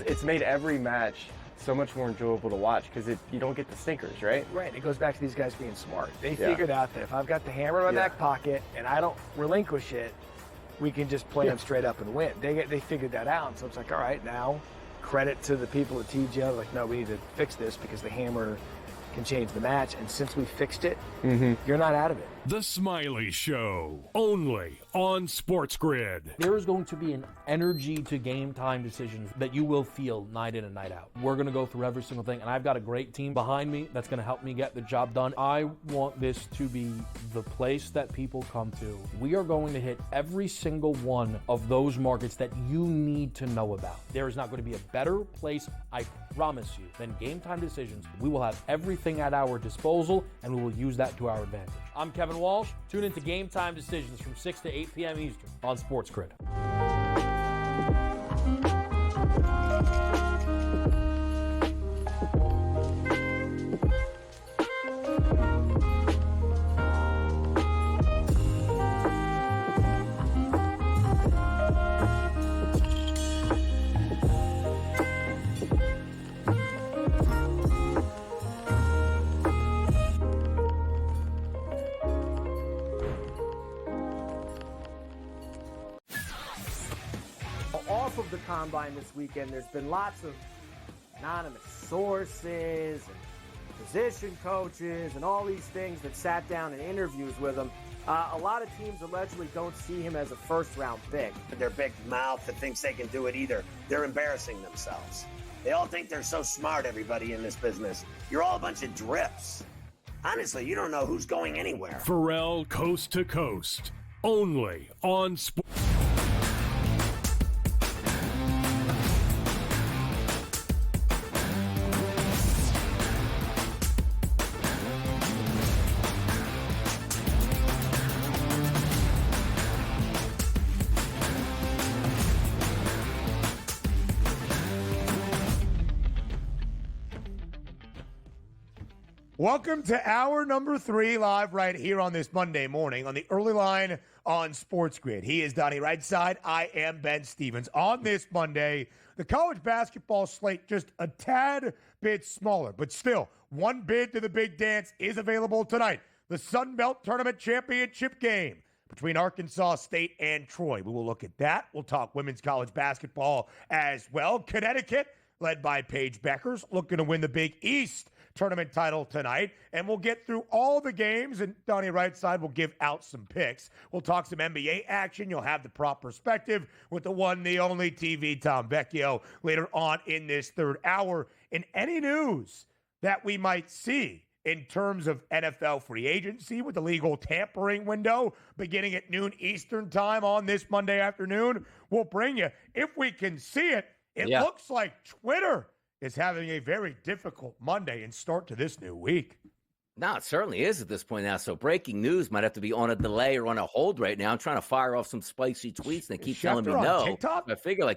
it's made every match so much more enjoyable to watch because you don't get the stinkers, right? Right. It goes back to these guys being smart. They figured out that if I've got the hammer in my back pocket and I don't relinquish it, we can just play them straight up and win. They figured that out. And so it's like, all right, now credit to the people at TGL. Like, no, we need to fix this because the hammer can change the match. And since we fixed it, you're not out of it. The Smiley Show, only on SportsGrid. There is going to be an energy to game time decisions that you will feel night in and night out. We're going to go through every single thing, and I've got a great team behind me that's going to help me get the job done. I want this to be the place that people come to. We are going to hit every single one of those markets that you need to know about. There is not going to be a better place, I promise you, than game time decisions. We will have everything at our disposal, and we will use that to our advantage. I'm Kevin Walsh. Tune into Game Time Decisions from 6 to 8 p.m. Eastern on SportsGrid. Off of the combine this weekend, there's been lots of anonymous sources and position coaches and all these things that sat down in interviews with him. A lot of teams allegedly don't see him as a first-round pick. Their big mouth that thinks they can do it either. They're embarrassing themselves. They all think they're so smart, everybody in this business. You're all a bunch of drips. Honestly, you don't know who's going anywhere. Pharrell Coast to Coast, only on Sport. Welcome to hour number 3, live right here on this Monday morning on the early line on SportsGrid. He is Donnie Rightside. I am Ben Stevens. On this Monday, the college basketball slate just a tad bit smaller, but still, one bid to the big dance is available tonight. The Sun Belt Tournament Championship game between Arkansas State and Troy. We will look at that. We'll talk women's college basketball as well. Connecticut, led by Paige Beckers, looking to win the Big East tournament title tonight, and we'll get through all the games, and Donnie Rightside will give out some picks. We'll talk some NBA action. You'll have the prop perspective with the one, the only TV, Tom Vecchio, later on in this third hour. And any news that we might see in terms of NFL free agency with the legal tampering window beginning at noon Eastern time on this Monday afternoon, we'll bring you. If we can see it, it looks like Twitter is having a very difficult Monday and start to this new week. No, it certainly is at this point now. So breaking news might have to be on a delay or on a hold right now. I'm trying to fire off some spicy tweets and they keep telling me no. TikTok? I figure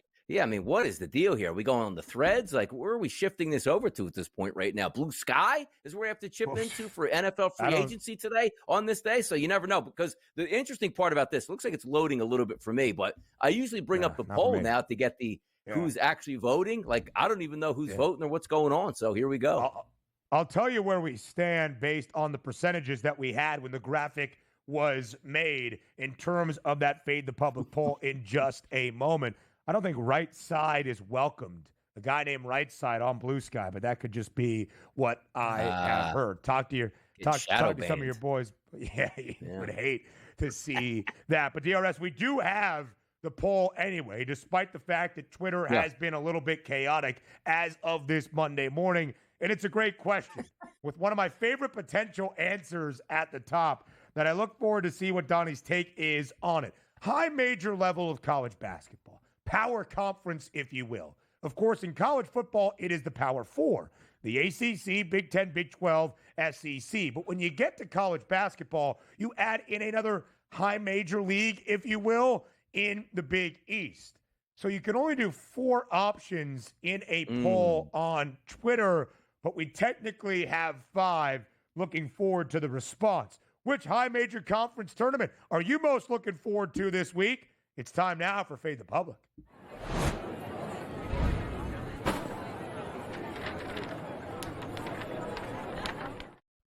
what is the deal here? Are we going on the threads? Like, where are we shifting this over to at this point right now? Blue Sky is where we have to chip into for NFL free agency today on this day. So you never know, because the interesting part about this, looks like it's loading a little bit for me, but I usually bring up the poll now to get the who's actually voting. Like, I don't even know who's voting or what's going on. So here we go. I'll tell you where we stand based on the percentages that we had when the graphic was made in terms of that Fade the Public poll in just a moment. I don't think Right Side is welcomed. A guy named Right Side on Blue Sky, but that could just be what I have heard. Talk to some of your boys. Yeah, you would hate to see that. But DRS, we do have the poll anyway, despite the fact that Twitter has been a little bit chaotic as of this Monday morning. And it's a great question with one of my favorite potential answers at the top that I look forward to see what Donnie's take is on it. High major level of college basketball, power conference, if you will. Of course, in college football, it is the Power Four, the ACC, Big 10, Big 12, SEC. But when you get to college basketball, you add in another high major league, if you will, in the Big East. So you can only do 4 options in a poll on Twitter, but we technically have 5. Looking forward to the response. Which high major conference tournament are you most looking forward to this week? It's time now for Fade the Public.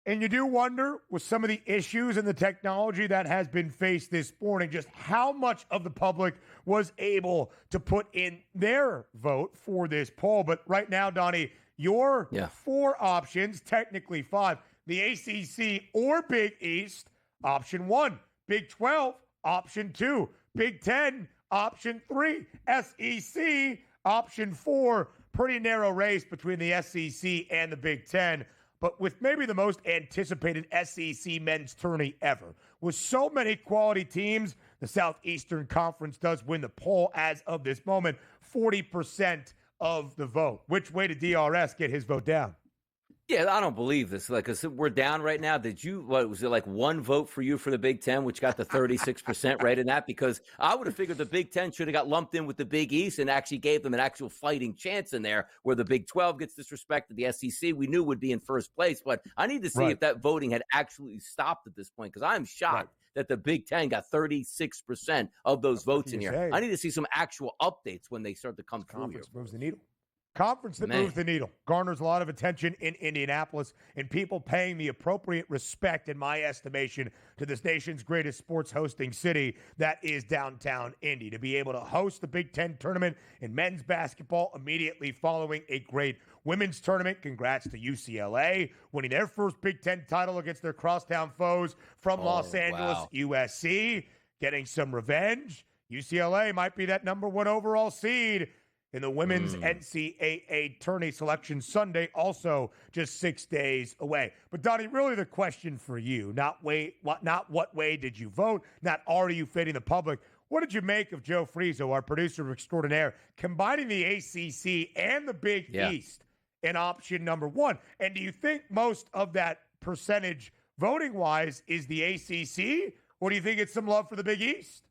And you do wonder, with some of the issues and the technology that has been faced this morning, just how much of the public was able to put in their vote for this poll. But right now, Donnie, your 4 options, technically 5, the ACC or Big East, option 1, Big 12, option 2, Big 10, option 3, SEC, option 4. Pretty narrow race between the SEC and the Big 10. But with maybe the most anticipated SEC men's tourney ever. With so many quality teams, the Southeastern Conference does win the poll as of this moment, 40% of the vote. Which way did DRS get his vote down? Yeah, I don't believe this. Like, 'cause we're down right now. Was it like 1 vote for you for the Big Ten, which got the 36% right in that? Because I would have figured the Big Ten should have got lumped in with the Big East and actually gave them an actual fighting chance in there, where the Big 12 gets disrespected. The SEC we knew would be in first place. But I need to see if that voting had actually stopped at this point, because I'm shocked that the Big Ten got 36% of those votes in here. I need to see some actual updates when they start to come through here. Conference moves the needle. Conference that moves the needle. Garners a lot of attention in Indianapolis, and people paying the appropriate respect, in my estimation, to this nation's greatest sports hosting city, that is downtown Indy. To be able to host the Big Ten tournament in men's basketball immediately following a great women's tournament. Congrats to UCLA, winning their first Big Ten title against their crosstown foes from Los Angeles, USC, getting some revenge. UCLA might be that number 1 overall seed in the women's NCAA tourney selection Sunday, also just 6 days away. But Donnie, really the question for you, not what way did you vote, not are you fitting the public. What did you make of Joe Frizo, our producer extraordinaire, combining the ACC and the Big East in option number 1? And do you think most of that percentage voting-wise is the ACC, or do you think it's some love for the Big East?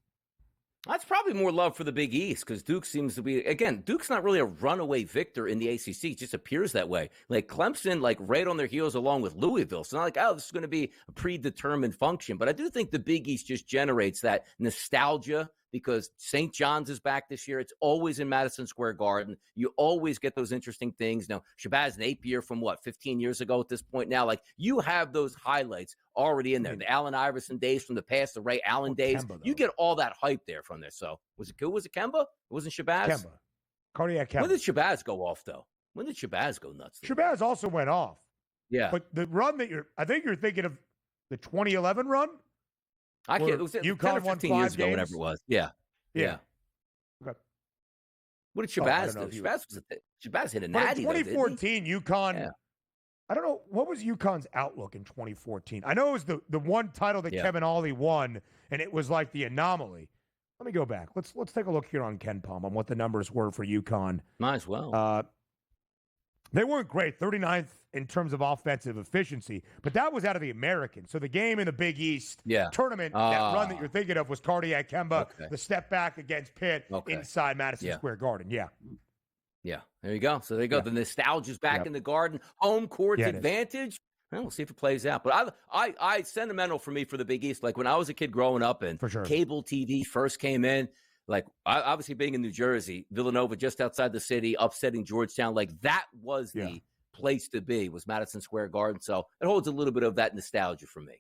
That's probably more love for the Big East, because Duke seems to be, again, Duke's not really a runaway victor in the ACC. It just appears that way. Like Clemson, like right on their heels along with Louisville. So not like, oh, this is going to be a predetermined function. But I do think the Big East just generates that nostalgia, because St. John's is back this year. It's always in Madison Square Garden. You always get those interesting things. Now, Shabazz Napier from 15 years ago at this point now, like you have those highlights already in there. The Allen Iverson days from the past, the Ray Allen days. You get all that hype there from there. So was it good? Was it Kemba? It wasn't Shabazz? Kemba. Cardiac Kemba. When did Shabazz go off, though? When did Shabazz go nuts? Shabazz also went off. Yeah. But the run that I think you're thinking of the 2011 run? I can't. It was UConn 10 or 15 years ago, whatever it was. Yeah. Okay. What did Shabazz do? Shabazz hit a natty. 2014, UConn. Yeah. I don't know. What was UConn's outlook in 2014? I know it was the one title that Kevin Ollie won, and it was like the anomaly. Let me go back. Let's take a look here on Ken Palm on what the numbers were for UConn. Might as well. They weren't great, 39th in terms of offensive efficiency, but that was out of the American. So the game in the Big East tournament, that run that you're thinking of was Cardiac Kemba, the step back against Pitt inside Madison Square Garden. Yeah, there you go. So there you go. The nostalgia's back in the Garden. Home court advantage. Well, we'll see if it plays out. But I sentimental for me for the Big East. Like when I was a kid growing up and cable TV first came in, like obviously being in New Jersey, Villanova just outside the city, upsetting Georgetown, like that was the place to be, was Madison Square Garden. So it holds a little bit of that nostalgia for me.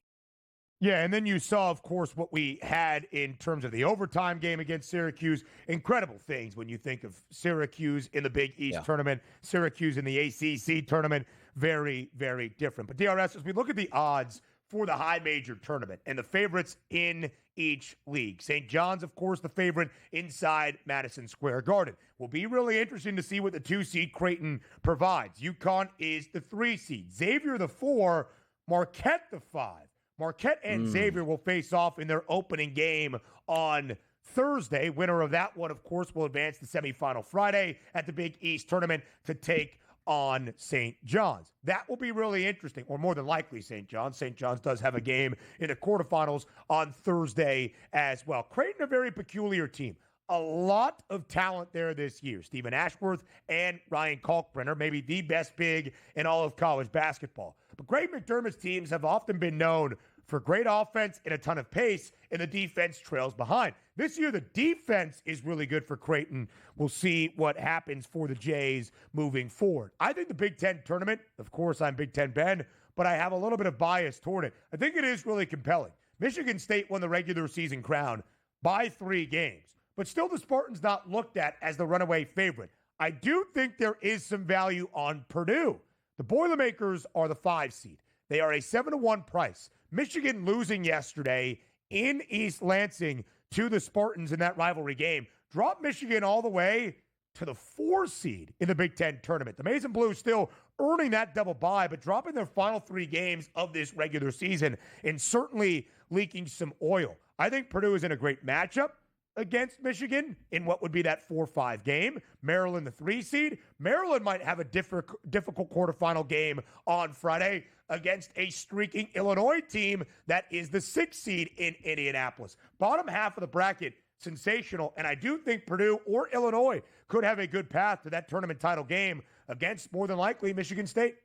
Yeah, and then you saw, of course, what we had in terms of the overtime game against Syracuse. Incredible things when you think of Syracuse in the Big East tournament, Syracuse in the ACC tournament. Very, very different. But DRS, as we look at the odds for the high major tournament and the favorites in each league. St. John's, of course, the favorite inside Madison Square Garden. Will be really interesting to see what the 2-seed Creighton provides. UConn is the 3 seed. Xavier the 4, Marquette the 5. Marquette and Xavier will face off in their opening game on Thursday. Winner of that one, of course, will advance to semifinal Friday at the Big East tournament to take on St. John's. That will be really interesting, or more than likely St. John's. St. John's does have a game in the quarterfinals on Thursday as well. Creighton, a very peculiar team. A lot of talent there this year. Stephen Ashworth and Ryan Kalkbrenner, maybe the best big in all of college basketball. But Greg McDermott's teams have often been known for great offense and a ton of pace, and the defense trails behind. This year, the defense is really good for Creighton. We'll see what happens for the Jays moving forward. I think the Big Ten tournament, of course, I'm Big Ten Ben, but I have a little bit of bias toward it. I think it is really compelling. Michigan State won the regular season crown by 3 games, but still the Spartans not looked at as the runaway favorite. I do think there is some value on Purdue. The Boilermakers are the 5 seed. They are a 7-1 price. Michigan losing yesterday in East Lansing to the Spartans in that rivalry game dropped Michigan all the way to the 4 seed in the Big Ten tournament. The Maize and Blue still earning that double bye, but dropping their final 3 games of this regular season and certainly leaking some oil. I think Purdue is in a great matchup against Michigan in what would be that 4-5 game. Maryland, the 3 seed. Maryland might have a difficult quarterfinal game on Friday against a streaking Illinois team that is the 6 seed in Indianapolis. Bottom half of the bracket, sensational, and I do think Purdue or Illinois could have a good path to that tournament title game against, more than likely, Michigan State.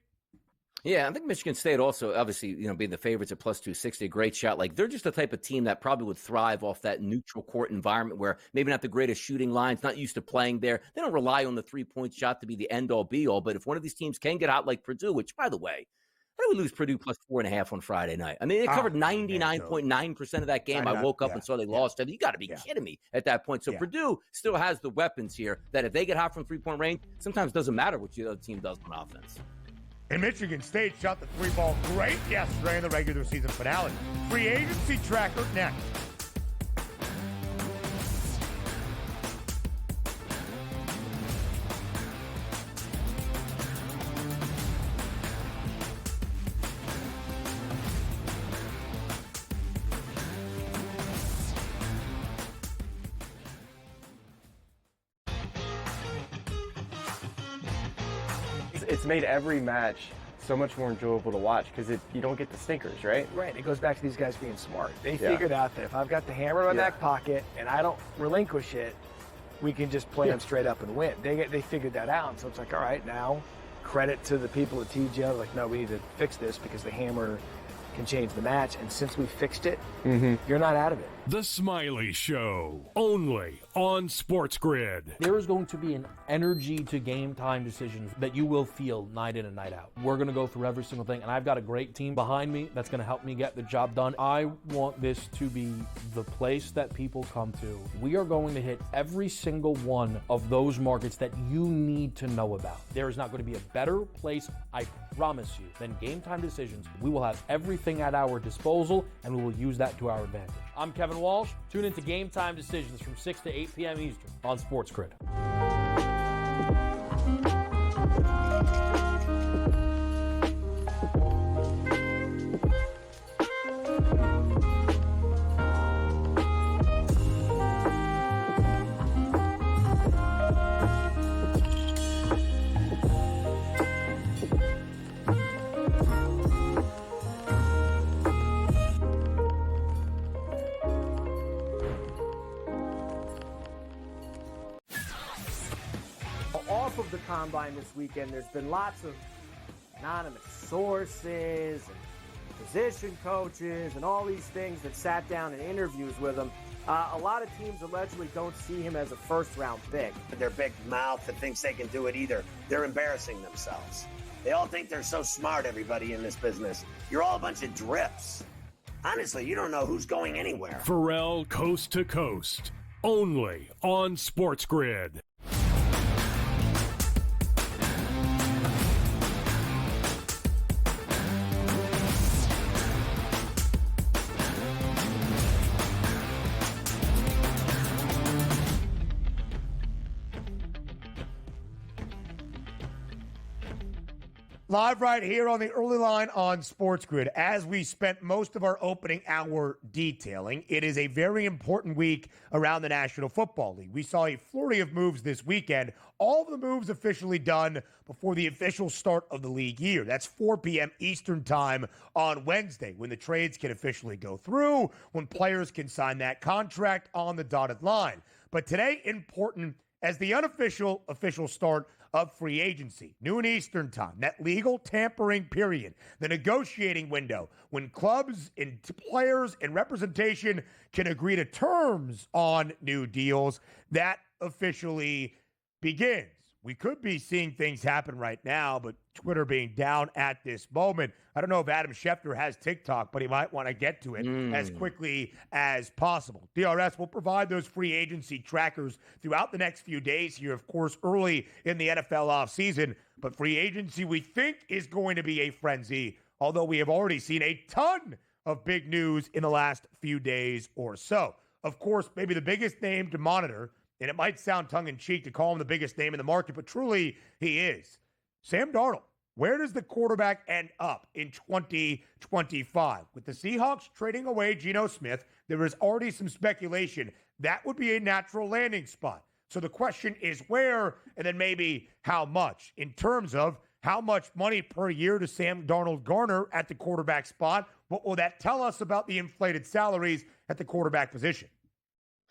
Yeah, I think Michigan State also, obviously, being the favorites at plus 260, a great shot. Like, they're just the type of team that probably would thrive off that neutral court environment where maybe not the greatest shooting lines, not used to playing there. They don't rely on the 3-point shot to be the end-all, be-all. But if one of these teams can get hot like Purdue, which, by the way, I would lose Purdue plus 4.5 on Friday night. I mean, they covered 99.9% of that game. I woke up and saw they lost. You got to be kidding me at that point. So Purdue still has the weapons here that if they get hot from 3-point range, sometimes doesn't matter what the other team does on offense. And Michigan State shot the 3-ball great yesterday in the regular season finale. Free agency tracker next. It's made every match so much more enjoyable to watch because you don't get the stinkers, right? Right. It goes back to these guys being smart. They figured out that if I've got the hammer in my back pocket and I don't relinquish it, we can just play them straight up and win. They figured that out. So it's like, all right, now credit to the people at TGL. Like, no, we need to fix this because the hammer can change the match. And since we fixed it, you're not out of it. The Smiley Show, only on SportsGrid. There is going to be an energy to game time decisions that you will feel night in and night out. We're going to go through every single thing, and I've got a great team behind me that's going to help me get the job done. I want this to be the place that people come to. We are going to hit every single one of those markets that you need to know about. There is not going to be a better place, I promise you, than Game Time Decisions. We will have everything at our disposal, and we will use that to our advantage. I'm Kevin Walsh. Tune into Game Time Decisions from 6 to 8 p.m. Eastern on SportsGrid. Off of the combine this weekend, there's been lots of anonymous sources and position coaches and all these things that sat down in interviews with him. A lot of teams allegedly don't see him as a first-round pick. Their big mouth that thinks they can do it either. They're embarrassing themselves. They all think they're so smart, everybody in this business. You're all a bunch of drips. Honestly, you don't know who's going anywhere. Pharrell Coast to Coast, only on SportsGrid. Live right here on the early line on SportsGrid. As we spent most of our opening hour detailing, it is a very important week around the National Football League. We saw a flurry of moves this weekend. All of the moves officially done before the official start of the league year. That's 4 p.m. Eastern time on Wednesday, when the trades can officially go through, when players can sign that contract on the dotted line. But today, important as the unofficial official start of free agency, noon Eastern time, that legal tampering period, the negotiating window, when clubs and players and representation can agree to terms on new deals, that officially begins. We could be seeing things happen right now, but Twitter being down at this moment, I don't know if Adam Schefter has TikTok, but he might want to get to it as quickly as possible. DRS will provide those free agency trackers throughout the next few days here, of course, early in the NFL offseason. But free agency, we think, is going to be a frenzy, although we have already seen a ton of big news in the last few days or so. Of course, maybe the biggest name to monitor, and it might sound tongue-in-cheek to call him the biggest name in the market, but truly he is. Sam Darnold. Where does the quarterback end up in 2025? With the Seahawks trading away Geno Smith, there is already some speculation that would be a natural landing spot. So the question is where, and then maybe how much. In terms of how much money per year does Sam Darnold garner at the quarterback spot? What will that tell us about the inflated salaries at the quarterback position?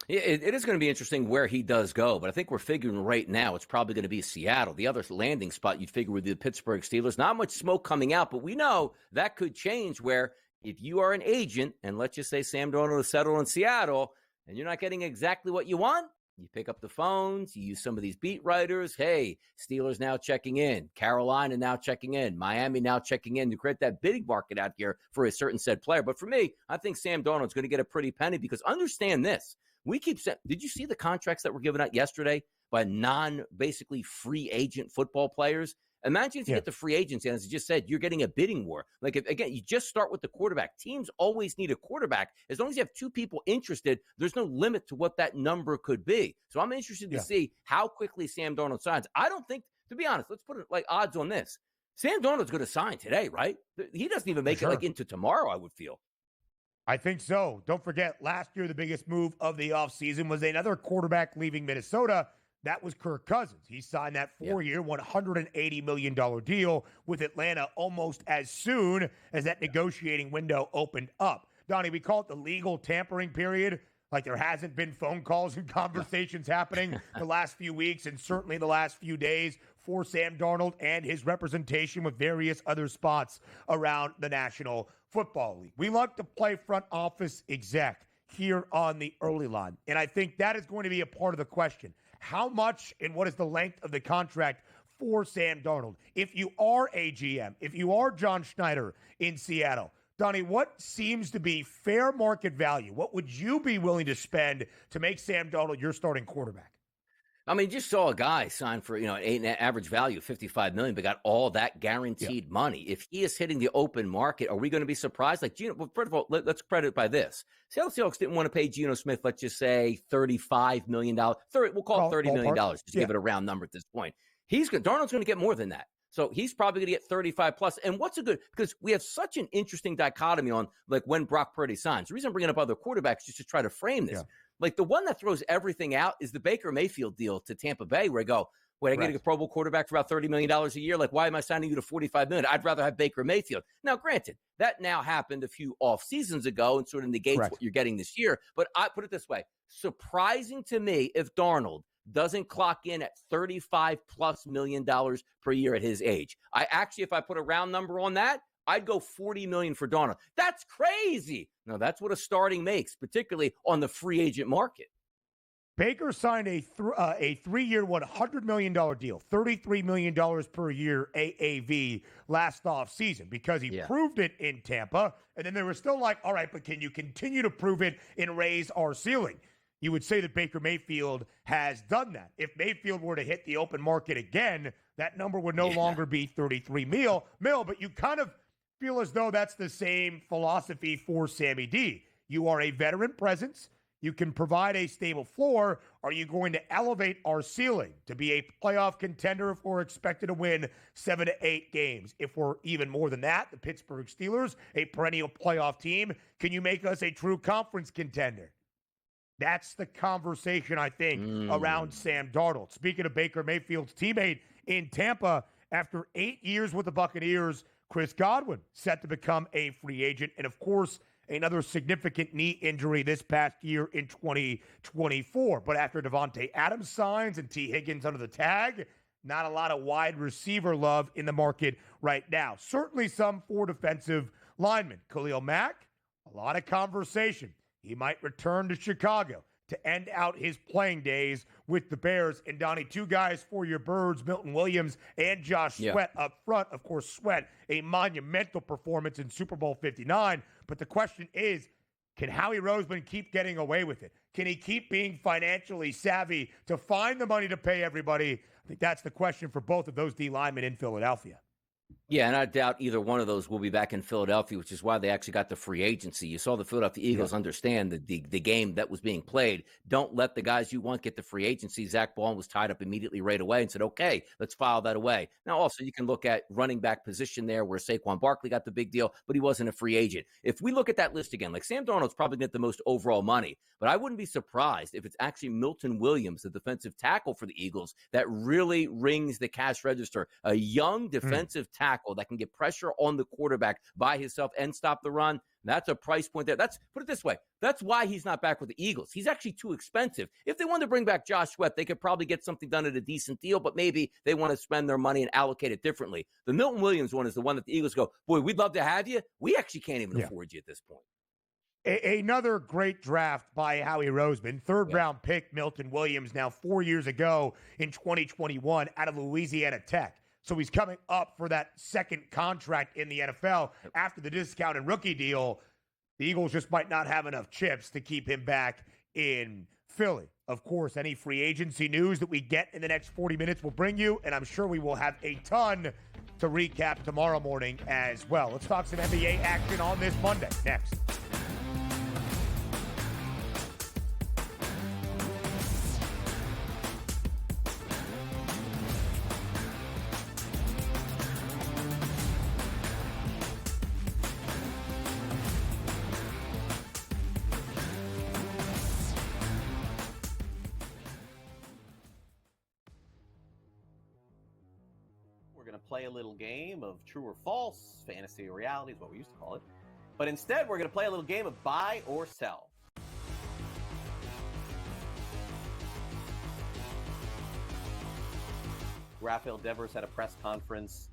It is going to be interesting where he does go, but I think we're figuring right now it's probably going to be Seattle. The other landing spot you'd figure would be the Pittsburgh Steelers. Not much smoke coming out, but we know that could change where if you are an agent, and let's just say Sam Darnold is settled in Seattle, and you're not getting exactly what you want, you pick up the phones, you use some of these beat writers. Hey, Steelers now checking in. Carolina now checking in. Miami now checking in to create that bidding market out here for a certain said player. But for me, I think Sam Darnold's going to get a pretty penny because understand this. We keep saying, did you see the contracts that were given out yesterday by basically free agent football players? Imagine if you get the free agency, and as you just said, you're getting a bidding war. Like, again, you just start with the quarterback. Teams always need a quarterback. As long as you have two people interested, there's no limit to what that number could be. So I'm interested to see how quickly Sam Darnold signs. I don't think, to be honest, let's put it like odds on this. Sam Darnold's going to sign today, right? He doesn't even make it like into tomorrow, I would feel. I think so. Don't forget, last year, the biggest move of the offseason was another quarterback leaving Minnesota. That was Kirk Cousins. He signed that 4-year, $180 million deal with Atlanta almost as soon as that negotiating window opened up. Donnie, we call it the legal tampering period. Like there hasn't been phone calls and conversations happening the last few weeks and certainly the last few days for Sam Darnold and his representation with various other spots around the National Football League. We like to play front office exec here on the early line, and I think that is going to be a part of the question. How much and what is the length of the contract for Sam Darnold? If you are a GM, if you are John Schneider in Seattle, Donnie, what seems to be fair market value? What would you be willing to spend to make Sam Darnold your starting quarterback? I mean, just saw a guy sign for, an average value of $55 million, but got all that guaranteed money. If he is hitting the open market, are we going to be surprised? Like, well, first of all, let's credit by this. Seattle Seahawks didn't want to pay Geno Smith, let's just say $35 million. We'll call it $30 million, just give it a round number at this point. Darnold's going to get more than that. So he's probably going to get 35 plus. And what's a good, because we have such an interesting dichotomy on like when Brock Purdy signs. The reason I'm bringing up other quarterbacks just to try to frame this. Like the one that throws everything out is the Baker Mayfield deal to Tampa Bay, where I go, wait, I get a Pro Bowl quarterback for about $30 million a year. Like, why am I signing you to $45 million? I'd rather have Baker Mayfield. Now, granted, that now happened a few off seasons ago and sort of negates what you're getting this year. But I put it this way, surprising to me if Darnold doesn't clock in at $35+ million per year at his age. If I put a round number on that, I'd go $40 million for Darnold. That's crazy. No, that's what a starting makes, particularly on the free agent market. Baker signed a 3-year, $100 million deal, $33 million per year AAV last offseason because he proved it in Tampa. And then they were still like, all right, but can you continue to prove it and raise our ceiling? You would say that Baker Mayfield has done that. If Mayfield were to hit the open market again, that number would no longer be 33 mil, but you kind of feel as though that's the same philosophy for Sammy D. You are a veteran presence. You can provide a stable floor. Are you going to elevate our ceiling to be a playoff contender if we're expected to win 7 to 8 games? If we're even more than that, the Pittsburgh Steelers, a perennial playoff team, can you make us a true conference contender? That's the conversation, I think, around Sam Darnold. Speaking of Baker Mayfield's teammate in Tampa, after 8 years with the Buccaneers, Chris Godwin set to become a free agent. And, of course, another significant knee injury this past year in 2024. But after Devontae Adams signs and T. Higgins under the tag, not a lot of wide receiver love in the market right now. Certainly some for defensive linemen. Khalil Mack, a lot of conversation. He might return to Chicago to end out his playing days with the Bears. And Donnie, two guys for your Birds, Milton Williams and Josh Sweat up front. Of course, Sweat, a monumental performance in Super Bowl 59. But the question is, can Howie Roseman keep getting away with it? Can he keep being financially savvy to find the money to pay everybody? I think that's the question for both of those D linemen in Philadelphia. Yeah, and I doubt either one of those will be back in Philadelphia, which is why they actually got the free agency. You saw the Philadelphia Eagles understand the game that was being played. Don't let the guys you want get the free agency. Zach Baldwin was tied up immediately right away and said, okay, let's file that away. Now, also, you can look at running back position there where Saquon Barkley got the big deal, but he wasn't a free agent. If we look at that list again, like Sam Darnold's probably going to get the most overall money, but I wouldn't be surprised if it's actually Milton Williams, the defensive tackle for the Eagles, that really rings the cash register. A young defensive tackle that can get pressure on the quarterback by himself and stop the run. That's a price point there. Put it this way. That's why he's not back with the Eagles. He's actually too expensive. If they wanted to bring back Josh Sweat, they could probably get something done at a decent deal, but maybe they want to spend their money and allocate it differently. The Milton Williams one is the one that the Eagles go, boy, we'd love to have you. We actually can't even afford you at this point. Another great draft by Howie Roseman. Third-round pick, Milton Williams, now 4 years ago in 2021 out of Louisiana Tech. So he's coming up for that second contract in the NFL after the discounted rookie deal. The Eagles just might not have enough chips to keep him back in Philly. Of course, any free agency news that we get in the next 40 minutes will bring you, and I'm sure we will have a ton to recap tomorrow morning as well. Let's talk some NBA action on this Monday next. Play a little game of true or false, fantasy or reality is what we used to call it. But instead, we're going to play a little game of buy or sell. Rafael Devers had a press conference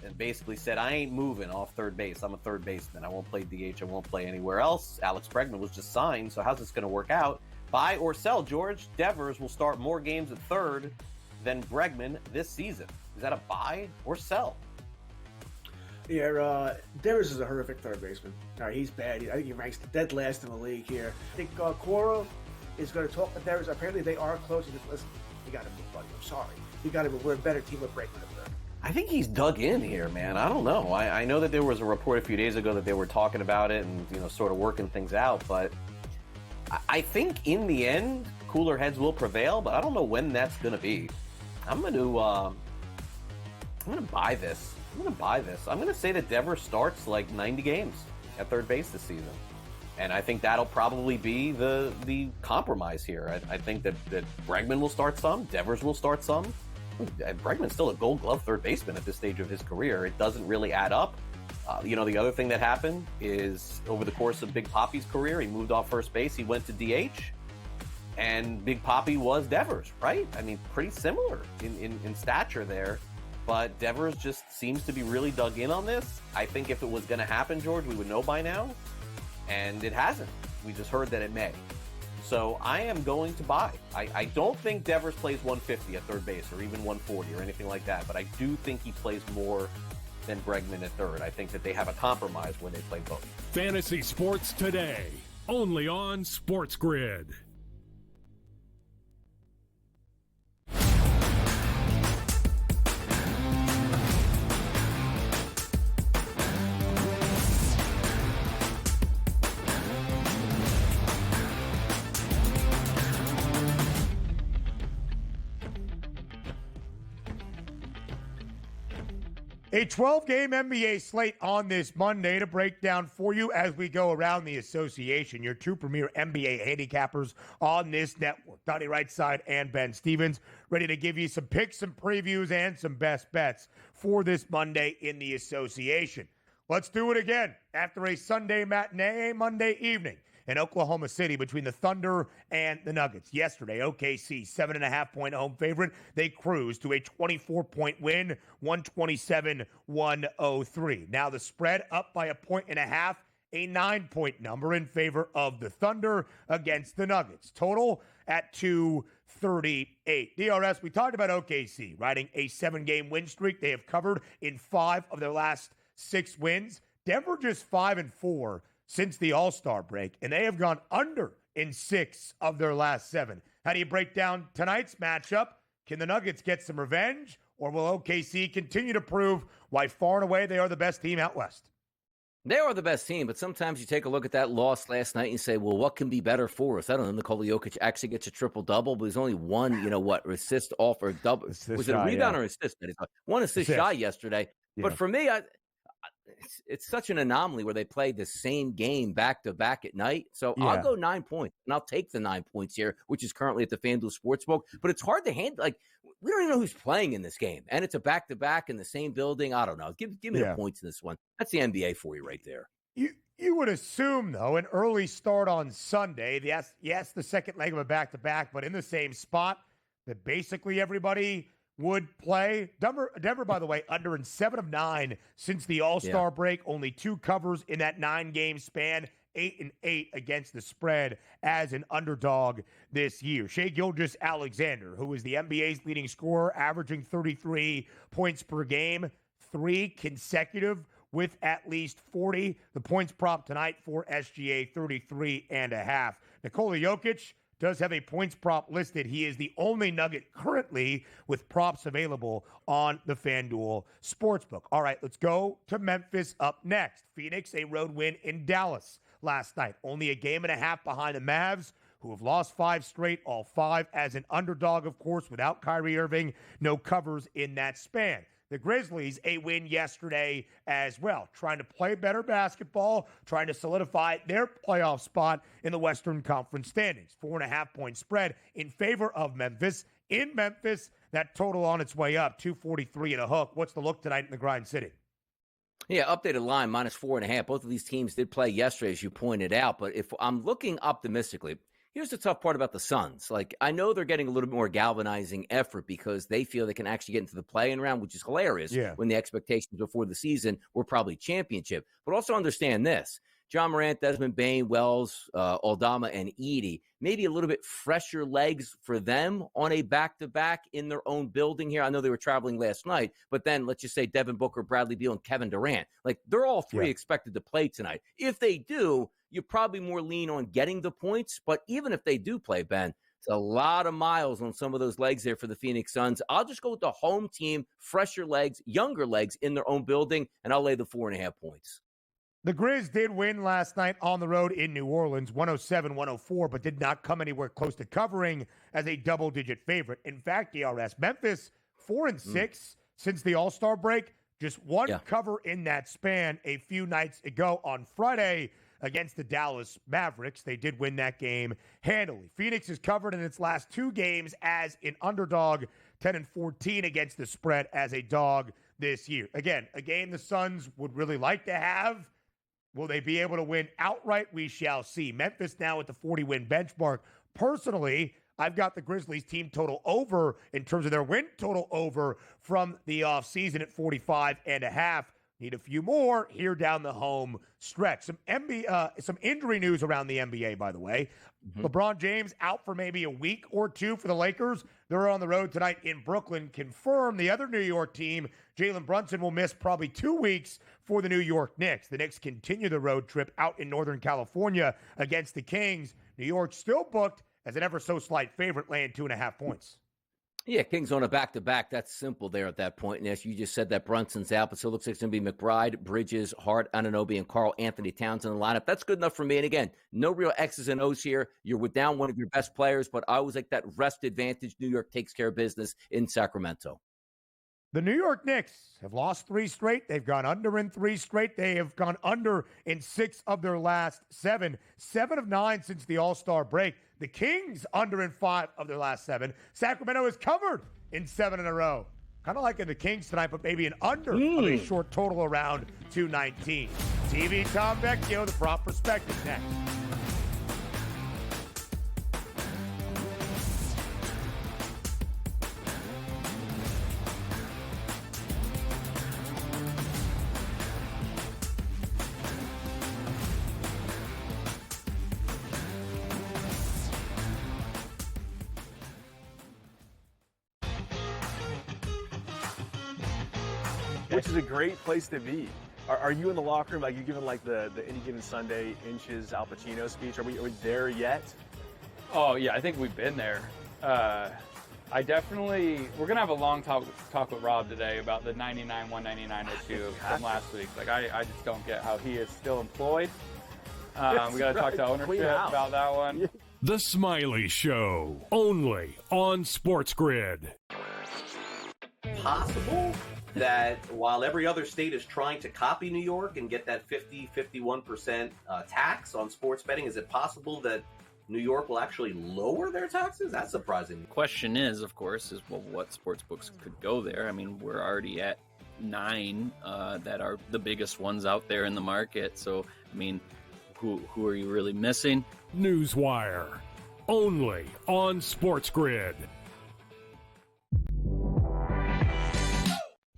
and basically said, I ain't moving off third base. I'm a third baseman. I won't play DH. I won't play anywhere else. Alex Bregman was just signed, so how's this going to work out? Buy or sell, George? Devers will start more games at third than Bregman this season. Is that a buy or sell? Yeah, Devers is a horrific third baseman. All right, he's bad. I think he ranks dead last in the league here. I think Cora is going to talk to Devers. Apparently, they are close. He just, listen, you got to move, buddy. I'm sorry. You got to move. We're a better team with Bregman up there. I think he's dug in here, man. I don't know. I know that there was a report a few days ago that they were talking about it and, sort of working things out. But I think in the end, cooler heads will prevail. But I don't know when that's going to be. I'm going to buy this. I'm going to say that Devers starts like 90 games at third base this season. And I think that'll probably be the compromise here. I think that Bregman will start some. Devers will start some. Bregman's still a Gold Glove third baseman at this stage of his career. It doesn't really add up. The other thing that happened is over the course of Big Papi's career, he moved off first base. He went to DH. And Big Papi was Devers, right? I mean, pretty similar in stature there. But Devers just seems to be really dug in on this. I think if it was going to happen, George, we would know by now. And it hasn't. We just heard that it may. So I am going to buy. I don't think Devers plays 150 at third base or even 140 or anything like that. But I do think he plays more than Bregman at third. I think that they have a compromise when they play both. Fantasy Sports Today, only on SportsGrid. A 12-game NBA slate on this Monday to break down for you as we go around the association. Your two premier NBA handicappers on this network, Donnie Rightside and Ben Stevens, ready to give you some picks, some previews, and some best bets for this Monday in the association. Let's do it again after a Sunday matinee, Monday evening in Oklahoma City between the Thunder and the Nuggets. Yesterday, OKC, 7.5-point home favorite. They cruised to a 24-point win, 127-103. Now the spread up by 1.5 points, a 9-point number in favor of the Thunder against the Nuggets. Total at 238. DRS, we talked about OKC riding a 7-game win streak. They have covered in 5 of their last 6 wins. Denver just 5-4 since the All-Star break, and they have gone under in 6 of their last 7. How do you break down tonight's matchup? Can the Nuggets get some revenge, or will OKC continue to prove why far and away they are the best team out west? They are the best team, but sometimes you take a look at that loss last night and you say, well, what can be better for us? I don't know. Nikola Jokic actually gets a triple-double, but he's only one, assist off or double. Was it a rebound or assist? One assist shy yesterday. Yeah. But for me, it's such an anomaly where they play the same game back-to-back at night. So I'll go 9 points, and I'll take the 9 points here, which is currently at the FanDuel Sportsbook. But it's hard to handle. Like, we don't even know who's playing in this game. And it's a back-to-back in the same building. I don't know. Give me the points in this one. That's the NBA for you right there. You would assume, though, an early start on Sunday, yes, the second leg of a back-to-back, but in the same spot, that basically everybody would play. Denver, by the way, under in 7 of 9 since the All-Star break. Only 2 covers in that 9-game span. 8-8 against the spread as an underdog this year. Shai Gilgeous-Alexander, who is the NBA's leading scorer, averaging 33 points per game, 3 consecutive with at least 40. The points prop tonight for SGA, 33.5. Nikola Jokic does have a points prop listed. He is the only Nugget currently with props available on the FanDuel Sportsbook. All right, let's go to Memphis up next. Phoenix, a road win in Dallas last night. Only a game and a half behind the Mavs, who have lost 5 straight, all 5 as an underdog, of course, without Kyrie Irving. No covers in that span. The Grizzlies, a win yesterday as well, trying to play better basketball, trying to solidify their playoff spot in the Western Conference standings. 4.5-point spread in favor of Memphis. In Memphis, that total on its way up, 243 and a hook. What's the look tonight in the Grind City? Yeah, updated line, -4.5. Both of these teams did play yesterday, as you pointed out. But if I'm looking optimistically, here's the tough part about the Suns. Like, I know they're getting a little bit more galvanizing effort because they feel they can actually get into the play-in round, which is hilarious when the expectations before the season were probably championship. But also understand this. John Morant, Desmond Bane, Wells, Aldama, and Edey, maybe a little bit fresher legs for them on a back-to-back in their own building here. I know they were traveling last night, but then let's just say Devin Booker, Bradley Beal, and Kevin Durant. Like, they're all 3 expected to play tonight. If they do, you probably more lean on getting the points, but even if they do play, Ben, it's a lot of miles on some of those legs there for the Phoenix Suns. I'll just go with the home team, fresher legs, younger legs in their own building, and I'll lay the 4.5 points. The Grizz did win last night on the road in New Orleans, 107-104, but did not come anywhere close to covering as a double-digit favorite. In fact, DRS, Memphis 4-6 since the All-Star break, just 1 cover in that span a few nights ago on Friday against the Dallas Mavericks. They did win that game handily. Phoenix is covered in its last 2 games as an underdog, 10-14 against the spread as a dog this year. Again, a game the Suns would really like to have. Will they be able to win outright? We shall see. Memphis now at the 40-win benchmark. Personally, I've got the Grizzlies team total over in terms of their win total over from the offseason at 45.5. Need a few more here down the home stretch. Some injury news around the NBA, by the way. LeBron James out for maybe a week or 2 for the Lakers. They're on the road tonight in Brooklyn. Confirmed the other New York team, Jalen Brunson, will miss probably 2 weeks for the New York Knicks. The Knicks continue the road trip out in Northern California against the Kings. New York still booked as an ever so slight favorite, laying 2.5 points. Yeah, Kings on a back-to-back. That's simple there at that point. And as you just said, that Brunson's out, but so it looks like it's going to be McBride, Bridges, Hart, Anunoby, and Karl Anthony Towns in the lineup. That's good enough for me. And again, no real X's and O's here. You're down one of your best players, but I always like that rest advantage. New York takes care of business in Sacramento. The New York Knicks have lost 3 straight. They've gone under in 3 straight. They have gone under in 6 of their last 7. 7 of 9 since the All-Star break. The Kings under in 5 of their last 7. Sacramento is covered in 7 in a row. Kind of like in the Kings tonight, but maybe an under of a short total around 219. TV Tom Vecchio, the prop perspective next. Which is a great place to be. Are you in the locker room? Like, you giving like the Any Given Sunday Inches Al Pacino speech? Are we there yet? Oh yeah, I think we've been there. We're gonna have a long talk with Rob today about the 99 199 issue from last week. Like I just don't get how he is still employed. We gotta talk to ownership about that one. The Smiley Show, only on SportsGrid. Possible that while every other state is trying to copy New York and get that 51% tax on sports betting, is it possible that New York will actually lower their taxes? That's surprising. Question is, of course, what sports books could go there. I mean, we're already at 9 that are the biggest ones out there in the market. So, I mean, who are you really missing? Newswire, only on SportsGrid.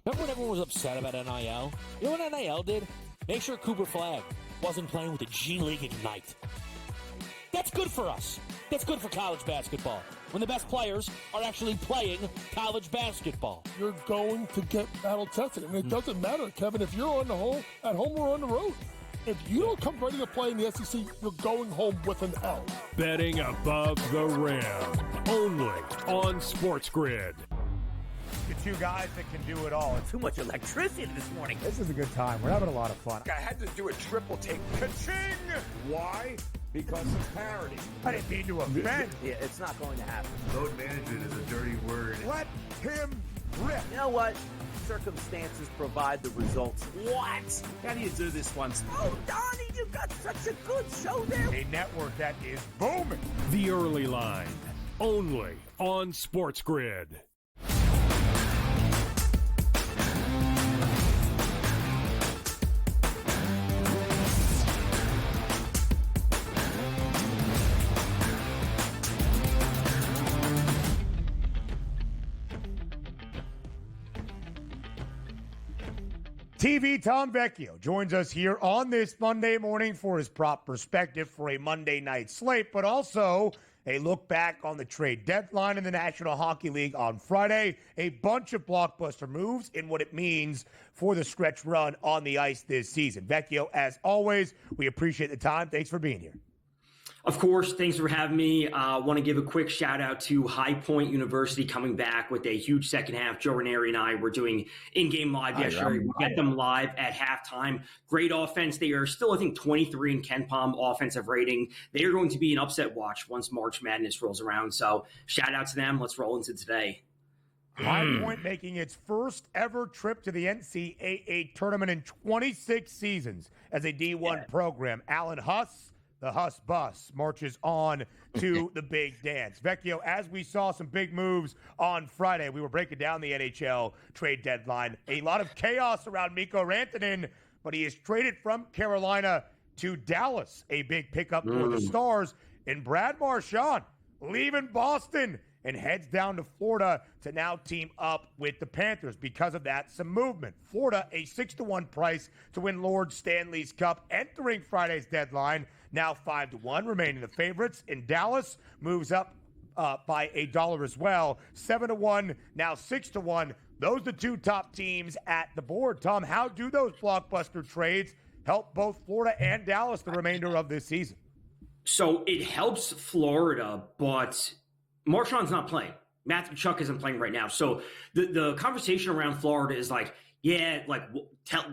Remember when everyone was upset about NIL? You know what NIL did? Make sure Cooper Flag wasn't playing with the G League Ignite. That's good for us. That's good for college basketball. When the best players are actually playing college basketball. You're going to get battle tested. And it doesn't matter, Kevin, if you're at home or on the road. If you don't come ready to play in the SEC, you're going home with an L. Betting above the rim, only on SportsGrid. The two guys that can do it all. Too much electricity this morning. This is a good time. We're having a lot of fun. I had to do a triple take. Ka-ching! Why? Because of parity. I didn't mean to offend. Yeah, it's not going to happen. Load management is a dirty word. Let him rip. You know what? Circumstances provide the results. What? How do you do this once? Oh, Donnie, you got such a good show there. A network that is booming. The Early Line, only on SportsGrid. TV Tom Vecchio joins us here on this Monday morning for his prop perspective for a Monday night slate, but also a look back on the trade deadline in the National Hockey League on Friday, a bunch of blockbuster moves and what it means for the stretch run on the ice this season. Vecchio, as always, we appreciate the time. Thanks for being here. Of course, thanks for having me. I want to give a quick shout out to High Point University coming back with a huge second half. Joe Ranieri and I were doing in-game live yesterday. We get them live at halftime. Great offense. They are still, I think, 23 in Ken Palm offensive rating. They are going to be an upset watch once March Madness rolls around. So shout out to them. Let's roll into today. High Point making its first ever trip to the NCAA tournament in 26 seasons as a D1 program. Alan Huss, the Huss Bus, marches on to the big dance. Vecchio, as we saw some big moves on Friday, we were breaking down the NHL trade deadline. A lot of chaos around Mikko Rantanen, but he is traded from Carolina to Dallas. A big pickup for the Stars. And Brad Marchand leaving Boston and heads down to Florida to now team up with the Panthers. Because of that, some movement. Florida, a 6-1 price to win Lord Stanley's Cup entering Friday's deadline. Now 5-1, remaining the favorites. And Dallas moves up by $1 as well. 7-1, now 6-1. Those are the two top teams at the board. Tom, how do those blockbuster trades help both Florida and Dallas the remainder of this season? So it helps Florida, but Marchand's not playing. Matthew Chuck isn't playing right now. So the conversation around Florida is like, yeah, like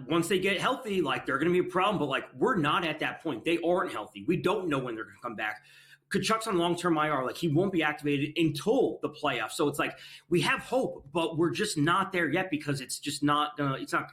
once they get healthy, like they're going to be a problem. But like we're not at that point. They aren't healthy. We don't know when they're going to come back. Kachuk's on long-term IR. Like, he won't be activated until the playoffs. So it's like, we have hope, but we're just not there yet because it's just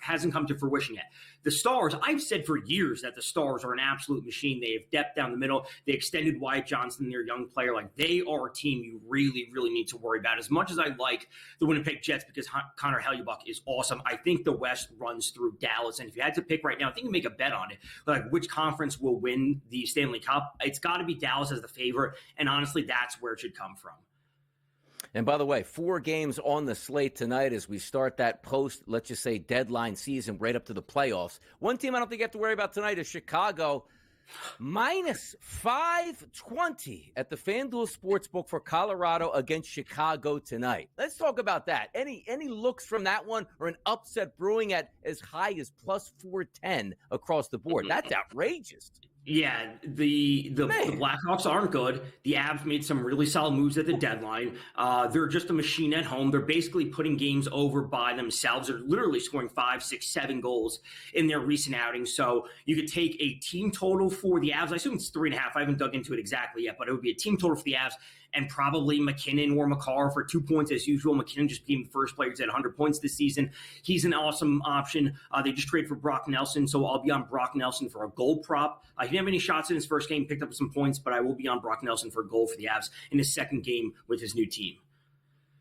hasn't come to fruition yet. The Stars, I've said for years that the Stars are an absolute machine. They have depth down the middle. They extended Wyatt Johnson, their young player. Like, they are a team you really, really need to worry about. As much as I like the Winnipeg Jets because Connor Hellebuyck is awesome, I think the West runs through Dallas. And if you had to pick right now, I think you make a bet on it. Like, which conference will win the Stanley Cup? It's got to be Dallas as the favorite. And honestly, that's where it should come from. And by the way, 4 games on the slate tonight as we start that post, let's just say, deadline season right up to the playoffs. One team I don't think you have to worry about tonight is Chicago. Minus 520 at the FanDuel Sportsbook for Colorado against Chicago tonight. Let's talk about that. Any looks from that one, or an upset brewing at as high as plus 410 across the board? That's outrageous. Yeah, the Blackhawks aren't good. The Avs made some really solid moves at the deadline. They're just a machine at home. They're basically putting games over by themselves. They're literally scoring 5, 6, 7 goals in their recent outings. So you could take a team total for the Avs. I assume it's 3.5. I haven't dug into it exactly yet, but it would be a team total for the Avs and probably McKinnon or Makar for 2 points as usual. McKinnon just being the first player to hit 100 points this season. He's an awesome option. They just traded for Brock Nelson, so I'll be on Brock Nelson for a goal prop. He didn't have any shots in his first game, picked up some points, but I will be on Brock Nelson for a goal for the Avs in his second game with his new team.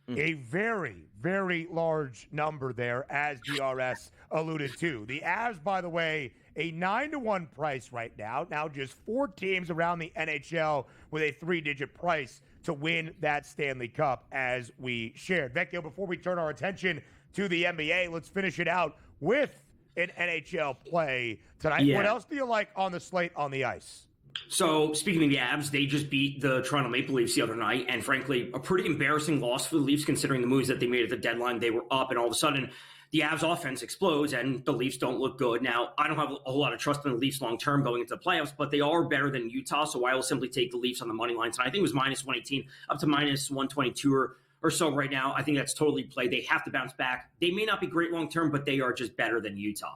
A very, very large number there, as DRS alluded to. The Avs, by the way, a 9-1 price right now. Now just 4 teams around the NHL with a 3-digit price to win that Stanley Cup, as we shared. Vecchio, before we turn our attention to the NBA, let's finish it out with an NHL play tonight. Yeah. What else do you like on the slate on the ice? So, speaking of the Avs, they just beat the Toronto Maple Leafs the other night, and frankly, a pretty embarrassing loss for the Leafs considering the moves that they made at the deadline. They were up, and all of a sudden, the Avs offense explodes, and the Leafs don't look good. Now, I don't have a whole lot of trust in the Leafs long-term going into the playoffs, but they are better than Utah, so I will simply take the Leafs on the money line tonight. I think it was minus 118 up to minus 122 or so right now. I think that's totally played. They have to bounce back. They may not be great long-term, but they are just better than Utah.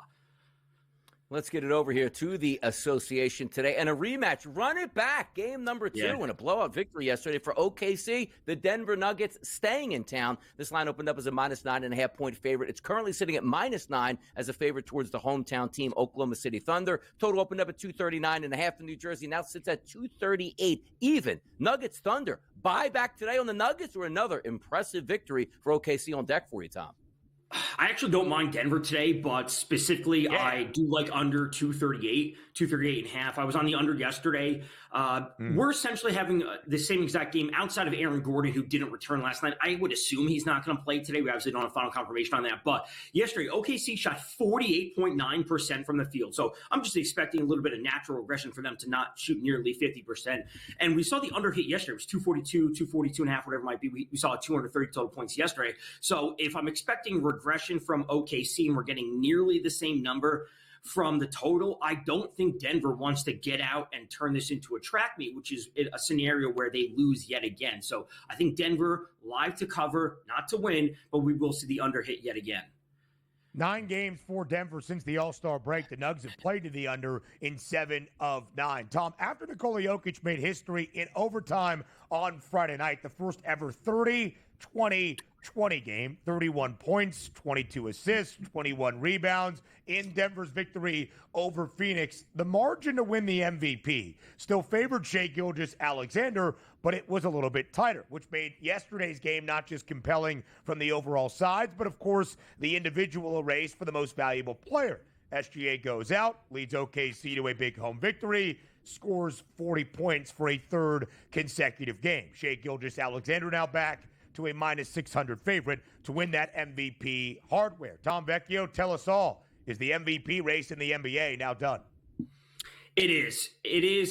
Let's get it over here to the association today. And a rematch. Run it back. Game number 2 and a blowout victory yesterday for OKC. The Denver Nuggets staying in town. This line opened up as a minus 9.5 point favorite. It's currently sitting at minus 9 as a favorite towards the hometown team, Oklahoma City Thunder. Total opened up at 239.5 in New Jersey. Now sits at 238 even. Nuggets Thunder. Buy back today on the Nuggets, or another impressive victory for OKC on deck for you, Tom? I actually don't mind Denver today, but specifically I do like under 238.5. I was on the under yesterday. We're essentially having the same exact game outside of Aaron Gordon, who didn't return last night. I would assume he's not going to play today. We obviously don't have final confirmation on that. But yesterday, OKC shot 48.9% from the field. So I'm just expecting a little bit of natural regression for them to not shoot nearly 50%. And we saw the under hit yesterday. It was 242.5, whatever it might be. We saw 230 total points yesterday. So if I'm expecting regression from OKC and we're getting nearly the same number from the total, I don't think Denver wants to get out and turn this into a track meet, which is a scenario where they lose yet again. So I think Denver live to cover, not to win, but we will see the under hit yet again. 9 games for Denver since the All-Star break. The Nugs have played to the under in 7 of 9. Tom, after Nikola Jokic made history in overtime on Friday night, the first ever 30-20 game, 31 points, 22 assists, 21 rebounds in Denver's victory over Phoenix. The margin to win the MVP still favored Shai Gilgeous-Alexander, but it was a little bit tighter, which made yesterday's game not just compelling from the overall sides, but of course the individual race for the most valuable player. SGA goes out, leads OKC to a big home victory, scores 40 points for a 3rd consecutive game. Shai Gilgeous-Alexander now back to a minus 600 favorite to win that MVP hardware. Tom Vecchio, tell us all. Is the MVP race in the NBA now done? It is,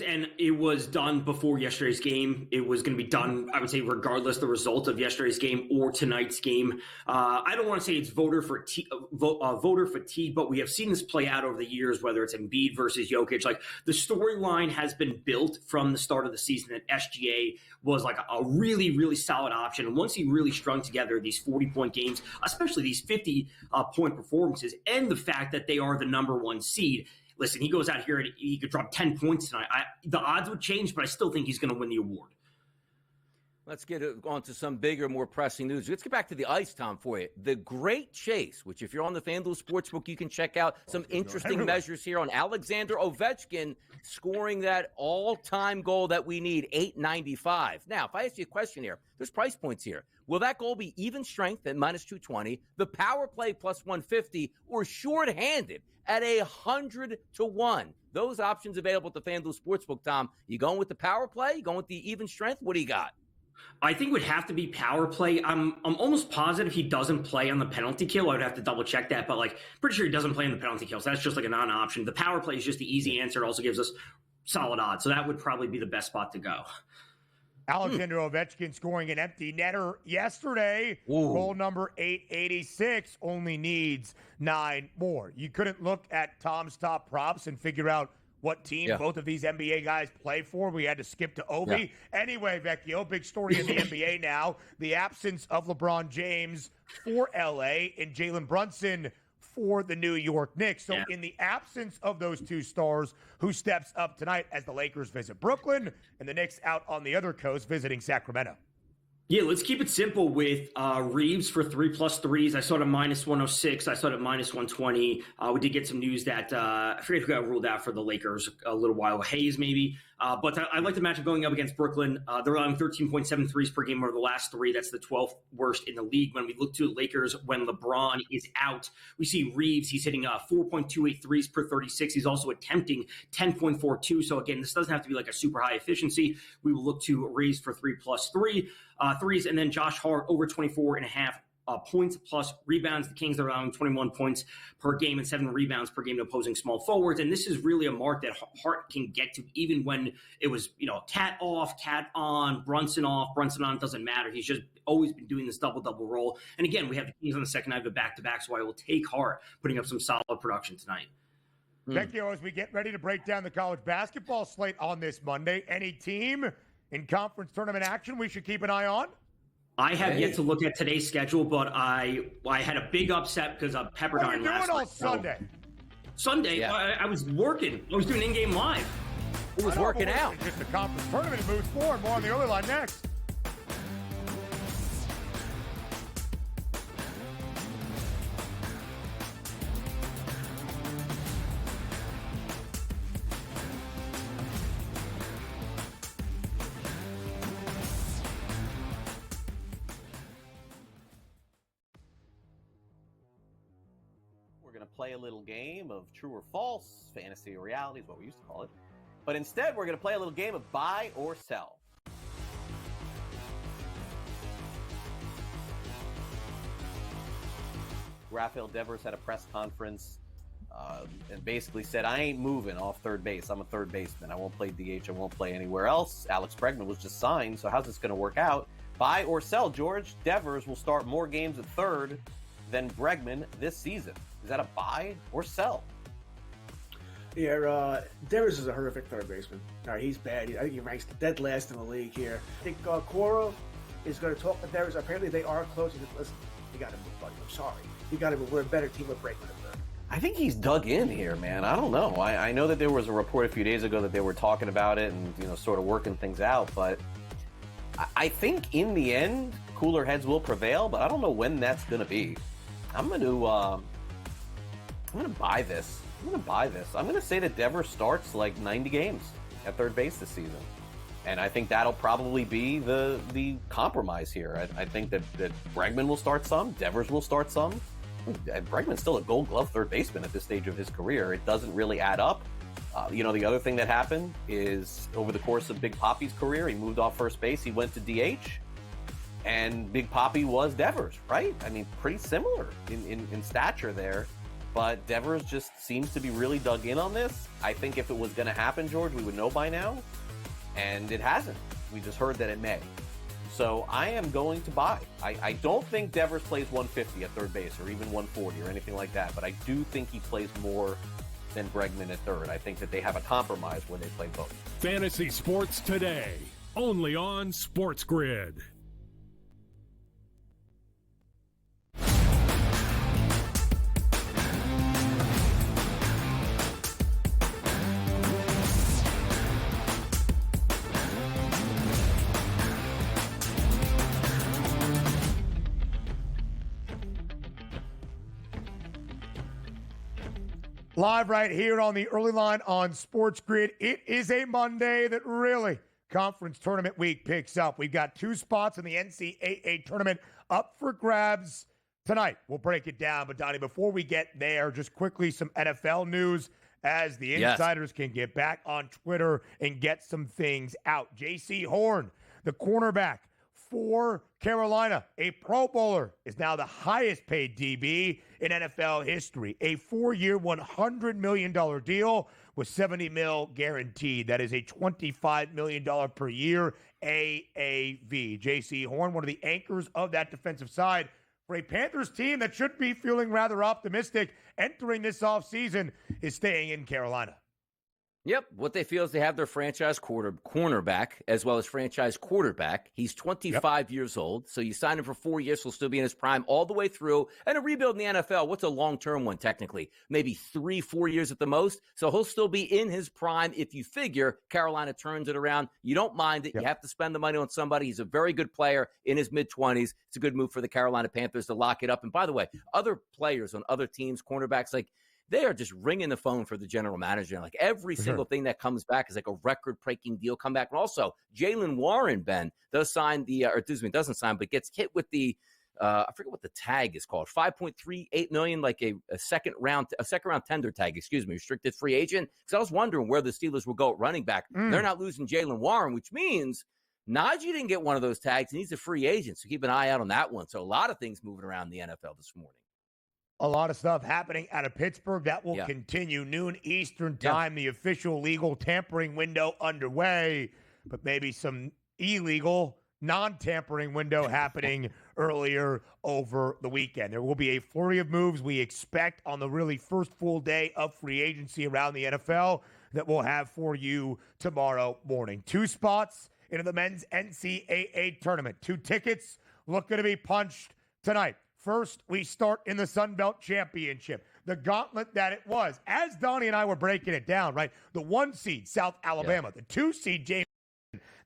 and it was done before yesterday's game. It was going to be done, I would say, regardless the result of yesterday's game or tonight's game. I don't want to say it's voter fatigue, but we have seen this play out over the years, whether it's Embiid versus Jokic. Like, the storyline has been built from the start of the season that SGA was like a really, really solid option. And once he really strung together these 40-point games, especially these 50-point performances, and the fact that they are the number 1 seed, listen, he goes out here and he could drop 10 points tonight. The odds would change, but I still think he's going to win the award. Let's get on to some bigger, more pressing news. Let's get back to the ice, Tom, for you. The Great Chase, which if you're on the FanDuel Sportsbook, you can check out some interesting measures here on Alexander Ovechkin scoring that all-time goal that we need, $8.95. Now, if I ask you a question here, there's price points here. Will that goal be even strength at minus 220, the power play plus 150, or shorthanded at 100-1? Those options available at the FanDuel Sportsbook, Tom. You going with the power play? You going with the even strength? What do you got? I think it would have to be power play. I'm almost positive he doesn't play on the penalty kill. I would have to double check that, but pretty sure he doesn't play on the penalty kill. So that's just like a non-option. The power play is just the easy answer. It also gives us solid odds. So that would probably be the best spot to go. Alexander Ovechkin scoring an empty netter yesterday. Ooh. Goal number 886 only needs 9 more. You couldn't look at Tom's top props and figure out what team both of these NBA guys play for. We had to skip to Ovi. Yeah. Anyway, Vecchio, big story in the NBA now. The absence of LeBron James for LA and Jalen Brunson for the New York Knicks. So in the absence of those two stars, who steps up tonight as the Lakers visit Brooklyn and the Knicks out on the other coast visiting Sacramento? Yeah, let's keep it simple with Reeves for 3+ threes. I saw it at minus 106. I saw it at minus 120. We did get some news that I forget who got ruled out for the Lakers a little while, Hayes maybe. But I like the matchup going up against Brooklyn. They're allowing 13.7 threes per game over the last 3. That's the 12th worst in the league. When we look to Lakers when LeBron is out, we see Reeves. He's hitting 4.28 threes per 36. He's also attempting 10.42. So again, this doesn't have to be like a super high efficiency. We will look to Reeves for 3+3 threes, and then Josh Hart over 24.5 points plus rebounds. The Kings are allowing 21 points per game and 7 rebounds per game to opposing small forwards. And this is really a mark that Hart can get to even when it was, Cat off, Cat on, Brunson off, Brunson on, doesn't matter. He's just always been doing this double-double role. And again, we have the Kings on the second night of a back-to-back, so I will take Hart putting up some solid production tonight. Vecchio, as we get ready to break down the college basketball slate on this Monday, any team in conference tournament action we should keep an eye on? I have yet to look at today's schedule, but I had a big upset because of Pepperdine last night. What are you doing all Sunday? Sunday, I was working. I was doing in-game live. It was working out. It's just a conference tournament. It moves forward. More on the early line next. Play a little game of true or false, fantasy or reality is what we used to call it. But instead, we're going to play a little game of buy or sell. Rafael Devers had a press conference and basically said, I ain't moving off third base. I'm a third baseman. I won't play DH. I won't play anywhere else. Alex Bregman was just signed, so how's this going to work out? Buy or sell, George? Devers will start more games at third than Bregman this season. Is that a buy or sell? Yeah, Devers is a horrific third baseman. All right, he's bad. I think he ranks dead last in the league here. I think Cora is going to talk to Devers. Apparently, they are close. He said, listen, you got to move, buddy. I'm sorry. You got to move. We're a better team with Bregman at third. I think he's dug in here, man. I don't know. I know that there was a report a few days ago that they were talking about it and, sort of working things out. But I think in the end, cooler heads will prevail. But I don't know when that's going to be. I'm going to buy this. I'm going to say that Devers starts like 90 games at third base this season. And I think that'll probably be the compromise here. I think that Bregman will start some. Devers will start some. Bregman's still a Gold Glove third baseman at this stage of his career. It doesn't really add up. The other thing that happened is over the course of Big Papi's career, he moved off first base. He went to DH. And Big Papi was Devers, right? I mean, pretty similar in stature there. But Devers just seems to be really dug in on this. I think if it was going to happen, George, we would know by now. And it hasn't. We just heard that it may. So I am going to buy. I don't think Devers plays 150 at third base or even 140 or anything like that. But I do think he plays more than Bregman at third. I think that they have a compromise where they play both. Fantasy Sports Today, only on SportsGrid. Live right here on the early line on Sports Grid. It is a Monday that really conference tournament week picks up. We've got 2 spots in the NCAA tournament up for grabs tonight. We'll break it down. But, Donnie, before we get there, just quickly some NFL news as the insiders can get back on Twitter and get some things out. J.C. Horn, the cornerback for Carolina, a Pro Bowler, is now the highest paid DB in NFL history. A 4-year, $100 million deal with $70 million guaranteed. That is a $25 million per year AAV. J.C. Horn, one of the anchors of that defensive side for a Panthers team that should be feeling rather optimistic entering this offseason, is staying in Carolina. Yep. What they feel is they have their franchise cornerback as well as franchise quarterback. He's 25 years old. So you sign him for 4 years. He'll still be in his prime all the way through. And a rebuild in the NFL, what's a long-term one technically? Maybe 3-4 years at the most. So he'll still be in his prime if you figure Carolina turns it around. You don't mind it. You have to spend the money on somebody. He's a very good player in his mid-20s. It's a good move for the Carolina Panthers to lock it up. And by the way, other players on other teams, cornerbacks, like, they are just ringing the phone for the general manager. Like every single thing that comes back is like a record-breaking deal come back. And also, Jaylen Warren, Ben, does sign doesn't sign, but gets hit with the, I forget what the tag is called, $5.38 million, like a second round tender tag, restricted free agent. Because I was wondering where the Steelers will go at running back. They're not losing Jaylen Warren, which means Najee didn't get one of those tags, and he's a free agent. So keep an eye out on that one. So a lot of things moving around the NFL this morning. A lot of stuff happening out of Pittsburgh that will continue noon Eastern time. The official legal tampering window underway, but maybe some illegal non-tampering window happening earlier over the weekend. There will be a flurry of moves we expect on the really first full day of free agency around the NFL that we'll have for you tomorrow morning. 2 spots into the men's NCAA tournament. 2 tickets looking to be punched tonight. First, we start in the Sun Belt Championship, the gauntlet that it was. As Donnie and I were breaking it down, right? The 1 seed, South Alabama, the 2 seed, James,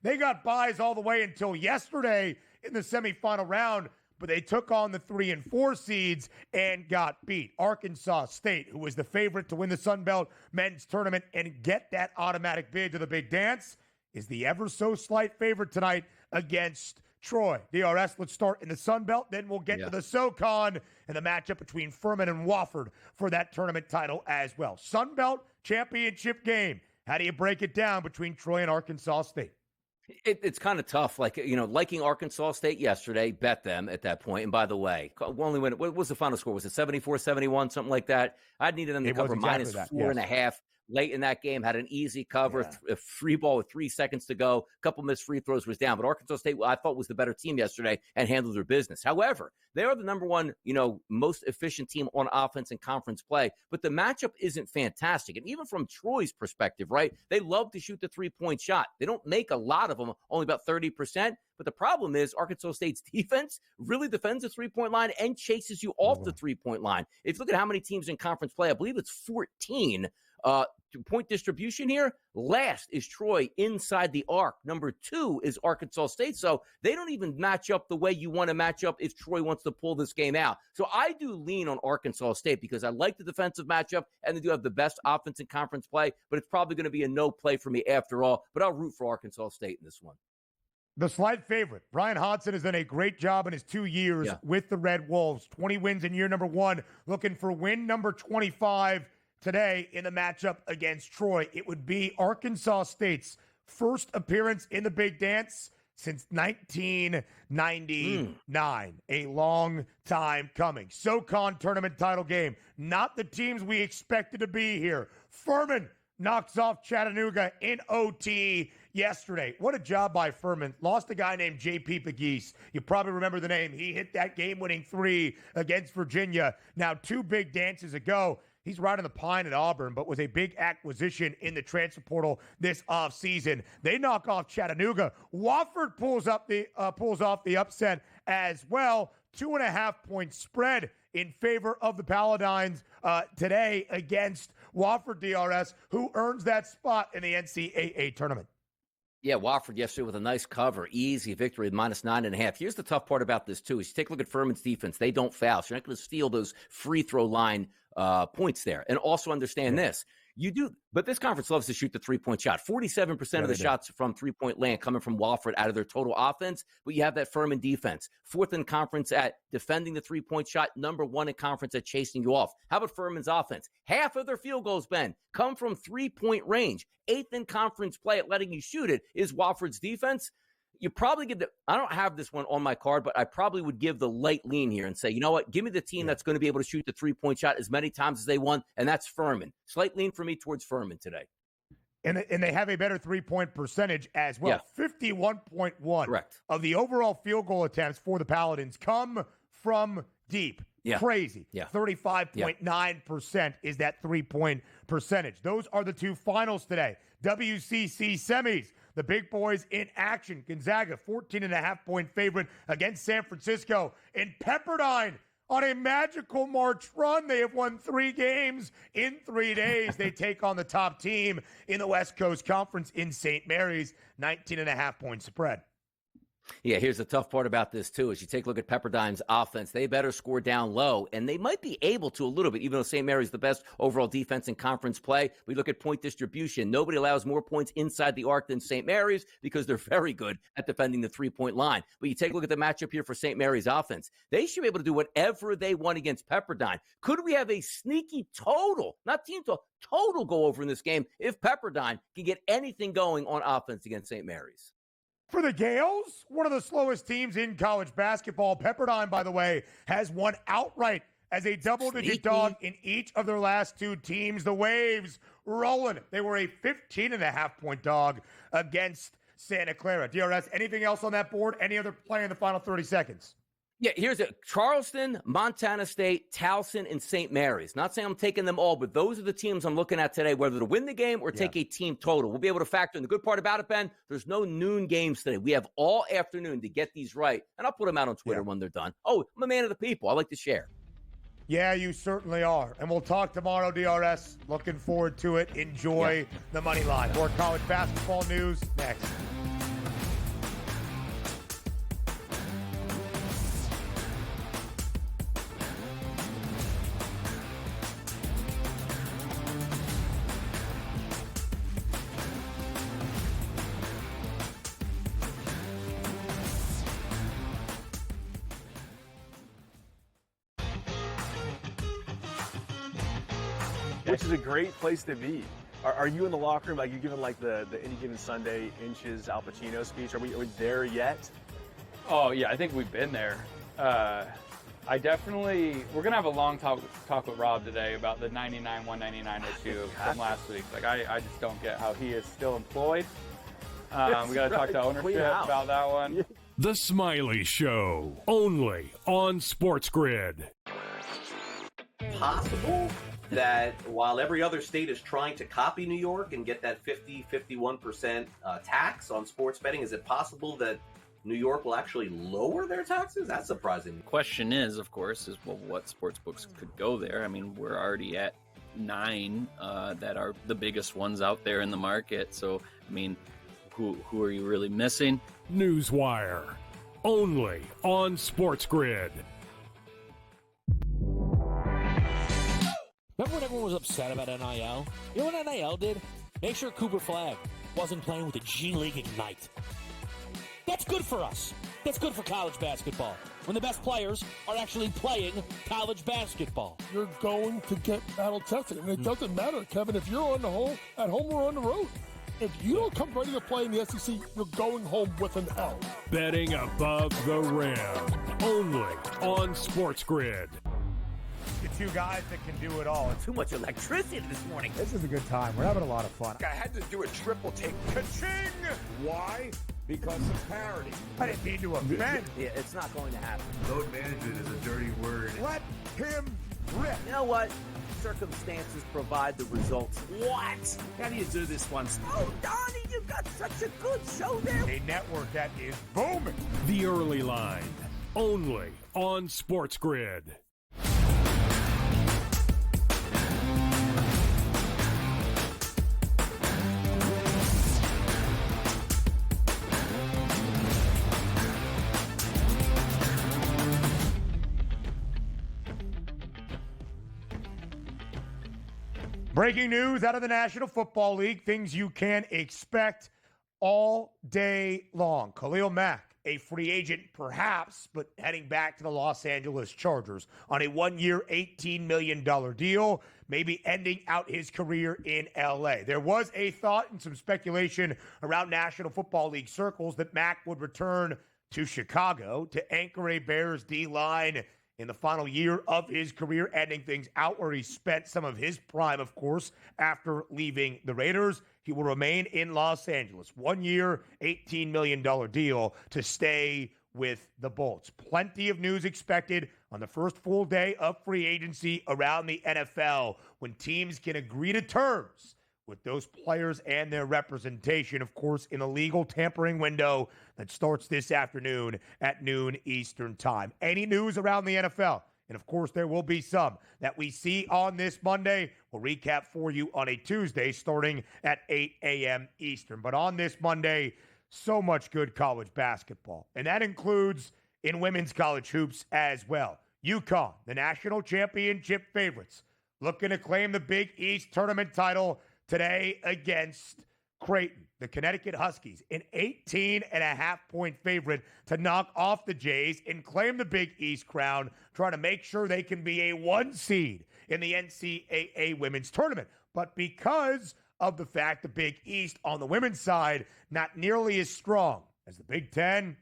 they got buys all the way until yesterday in the semifinal round, but they took on the 3 and 4 seeds and got beat. Arkansas State, who was the favorite to win the Sun Belt men's tournament and get that automatic bid to the big dance, is the ever so slight favorite tonight against Troy. DRS, let's start in the Sun Belt, then we'll get to the SoCon and the matchup between Furman and Wofford for that tournament title as well. Sun Belt championship game. How do you break it down between Troy and Arkansas State? It's kind of tough. Like, liking Arkansas State yesterday, bet them at that point. And by the way, only when what was the final score? Was it 74-71, something like that? I'd needed them to cover minus 4.5. Late in that game, had an easy cover, a free ball with 3 seconds to go. A couple missed free throws was down. But Arkansas State, I thought, was the better team yesterday and handled their business. However, they are the number one, most efficient team on offense in conference play. But the matchup isn't fantastic. And even from Troy's perspective, right, they love to shoot the 3-point shot. They don't make a lot of them, only about 30%. But the problem is Arkansas State's defense really defends the 3-point line and chases you off the 3-point line. If you look at how many teams in conference play, I believe it's 14. Point distribution here, last is Troy inside the arc. Number 2 is Arkansas State. So they don't even match up the way you want to match up if Troy wants to pull this game out. So I do lean on Arkansas State because I like the defensive matchup and they do have the best offense in conference play, but it's probably going to be a no play for me after all. But I'll root for Arkansas State in this one. The slight favorite, Brian Hodson, has done a great job in his 2 years with the Red Wolves. 20 wins in year number 1, looking for win number 25 today in the matchup against Troy. It would be Arkansas State's first appearance in the Big Dance since 1999. A long time coming. SoCon tournament title game. Not the teams we expected to be here. Furman knocks off Chattanooga in OT yesterday. What a job by Furman. Lost a guy named J.P. Pegues. You probably remember the name. He hit that game-winning 3 against Virginia. Now 2 big dances ago. He's riding the pine at Auburn, but was a big acquisition in the transfer portal this offseason. They knock off Chattanooga. Wofford pulls off the upset as well. 2.5-point spread in favor of the Paladins today against Wofford DRS, who earns that spot in the NCAA tournament. Yeah, Wofford yesterday with a nice cover. Easy victory, -9.5. Here's the tough part about this, too, is you take a look at Furman's defense. They don't foul. So you're not going to steal those free throw line points there. And also understand this. You do, but this conference loves to shoot the three-point shot. 47% of the shots from three-point land coming from Wofford out of their total offense, but you have that Furman defense. 4th in conference at defending the three-point shot, number 1 in conference at chasing you off. How about Furman's offense? Half of their field goals, Ben, come from three-point range. 8th in conference play at letting you shoot it is Wofford's defense. You probably give I don't have this one on my card, but I probably would give the light lean here and say, you know what, give me the team that's going to be able to shoot the three-point shot as many times as they want, and that's Furman. Slight lean for me towards Furman today. And they have a better three-point percentage as well. 51.1 Correct. of the overall field goal attempts for the Paladins come from deep. Crazy. 35.9% is that three-point percentage. Those are the two finals today. WCC semis. The big boys in action. Gonzaga, 14.5-point favorite against San Francisco. And Pepperdine on a magical March run. They have won 3 games in 3 days. They take on the top team in the West Coast Conference in St. Mary's. 19.5-point spread. Yeah, here's the tough part about this, too, is you take a look at Pepperdine's offense. They better score down low, and they might be able to a little bit, even though St. Mary's the best overall defense in conference play. We look at point distribution. Nobody allows more points inside the arc than St. Mary's because they're very good at defending the three-point line. But you take a look at the matchup here for St. Mary's offense. They should be able to do whatever they want against Pepperdine. Could we have a sneaky total, not team total go over in this game if Pepperdine can get anything going on offense against St. Mary's? For the Gales, one of the slowest teams in college basketball. Pepperdine, by the way, has won outright as a double-digit dog in each of their last 2 teams. The Waves rolling. They were a 15.5-point dog against Santa Clara. DRS, anything else on that board? Any other play in the final 30 seconds? Yeah, here's it. Charleston, Montana State, Towson, and St. Mary's. Not saying I'm taking them all, but those are the teams I'm looking at today, whether to win the game or take a team total. We'll be able to factor in. The good part about it, Ben, there's no noon games today. We have all afternoon to get these right, and I'll put them out on Twitter when they're done. Oh, I'm a man of the people. I like to share. Yeah, you certainly are. And we'll talk tomorrow, DRS. Looking forward to it. Enjoy the money line. More college basketball news next. Which is a great place to be. Are you in the locker room, like you giving like the Any Given Sunday Inches Al Pacino speech? Are we there yet? Oh yeah, I think we've been there. We're gonna have a long talk with Rob today about the 99-199 issue from last week. Like I just don't get how he is still employed. We gotta talk to ownership about that one. The Smiley Show, only on SportsGrid. Possible that while every other state is trying to copy New York and get that 51% tax on sports betting, is it possible that New York will actually lower their taxes? That's surprising. The question is, of course, well, what sports books could go there? I mean, we're already at 9 that are the biggest ones out there in the market. So, I mean, who are you really missing? Newswire, only on SportsGrid. Remember when everyone was upset about NIL? You know what NIL did? Make sure Cooper Flag wasn't playing with the G League Ignite. That's good for us. That's good for college basketball. When the best players are actually playing college basketball. You're going to get battle tested. And it doesn't matter, Kevin, if you're at home or on the road. If you don't come ready to play in the SEC, you're going home with an L. Betting above the rim, only on SportsGrid. The 2 guys that can do it all. Too much electricity this morning. This is a good time. We're having a lot of fun. I had to do a triple take. Ka-ching! Why? Because of parity. I didn't mean to offend. Yeah, it's not going to happen. Load management is a dirty word. Let him rip. You know what? Circumstances provide the results. What? How do you do this one? Oh, Donnie, you got such a good show there. A network that is booming. The Early Line, only on SportsGrid. Breaking news out of the National Football League, things you can expect all day long. Khalil Mack, a free agent perhaps, but heading back to the Los Angeles Chargers on a 1-year, $18 million deal, maybe ending out his career in LA. There was a thought and some speculation around National Football League circles that Mack would return to Chicago to anchor a Bears D-line in the final year of his career, ending things out where he spent some of his prime, of course, after leaving the Raiders. He will remain in Los Angeles. 1-year, $18 million deal to stay with the Bolts. Plenty of news expected on the first full day of free agency around the NFL when teams can agree to terms with those players and their representation, of course, in a legal tampering window that starts this afternoon at noon Eastern time. Any news around the NFL? And, of course, there will be some that we see on this Monday. We'll recap for you on a Tuesday starting at 8 a.m. Eastern. But on this Monday, so much good college basketball. And that includes in women's college hoops as well. UConn, the national championship favorites, looking to claim the Big East tournament title today against Creighton. The Connecticut Huskies, an 18.5-point favorite to knock off the Jays and claim the Big East crown, trying to make sure they can be a 1 seed in the NCAA women's tournament. But because of the fact the Big East on the women's side, not nearly as strong as the Big Ten,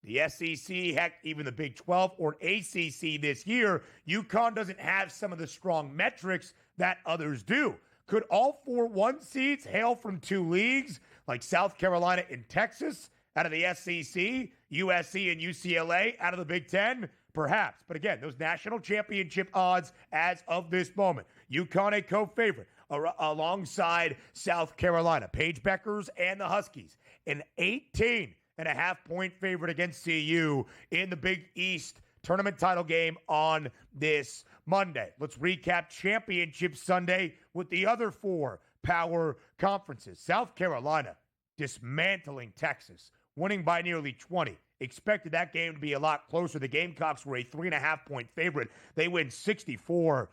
the SEC, heck, even the Big 12 or ACC this year, UConn doesn't have some of the strong metrics that others do. Could all 4 1 seeds hail from 2 leagues like South Carolina and Texas out of the SEC, USC and UCLA out of the Big Ten? Perhaps. But again, those national championship odds as of this moment. UConn a co-favorite alongside South Carolina. Paige Beckers and the Huskies. An 18.5-point favorite against CU in the Big East tournament title game on this Monday. Let's recap Championship Sunday with the other 4 power conferences. South Carolina dismantling Texas, winning by nearly 20. Expected that game to be a lot closer. The Gamecocks were a 3.5-point favorite. They win 64-45.